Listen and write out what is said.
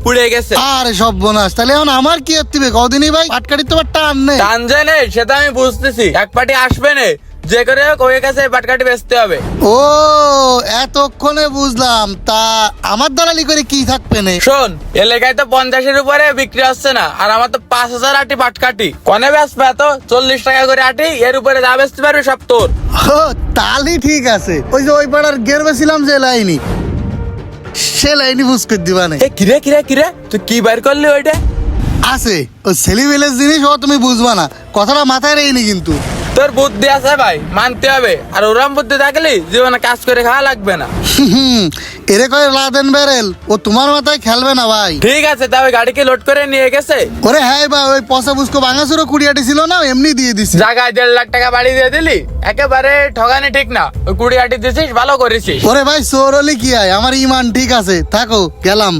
পুড়ে গেছে। আরে সব বোনাস, তাহলে এখন আমার কি হতে হবে কদিনই ভাই? পাটকাঠি তো টান নেই। টান যায় না সেটা আমি বুঝতেছি, এক পার্টি আসবে না, যে করে হোক ওই কাছে পাটকাঠি বেচতে হবে। ও এতক্ষণে বুঝলাম। তা আমার দলালি করে কি থাকবে না? শোন, এলাকায় তো 50-এর উপরে বিক্রি হচ্ছে না, আর আমার তো 5,000 আটি পাটকাঠি। কনে বেচবে তো 40 টাকা করে আটি, এর উপরে যা বেচতে পারবি সব তোর। ও তাহলে ঠিক আছে। ওই যে ওই পাড়ার গেরবেছিলাম যে লাইনি, সে লাইনি বুঝ করে দিবা না। এ কিরে তুই কি বাইর করলি ওইটা? আছে ওই ছেলেবেলের জিনিস, ও তুমি বুঝবা না, কথাটা মাথায় রেইনি কিন্তু। তোর বুদ্ধি আছে ভাই, মানতে হবে। আর ওরম বুদ্ধি থাকলে জীবনে কাজ করে খাওয়া লাগবে না। এরে কয় লাদেন বেরেল, ও তোমার মাথায় খেলবে না ভাই। ঠিক আছে, তবে গাড়িকে লোড করে নিয়ে গেছে। ওরে হ্যাঁ ভাই, ওই পচা বুঝকো ভাঙাচুরো কুড়িয়াটি ছিল না, এমনি দিয়ে দিছি। জায়গায় 1.5 লাখ টাকা বাড়ি দিয়ে দিলি, একেবারে ঠগানি ঠিক না। ওই 20 আটি দিছিস, ভালো করেছিস। ওরে ভাই চোর হলে কি হয়, আমার ইমান ঠিক আছে, থাকো গেলাম।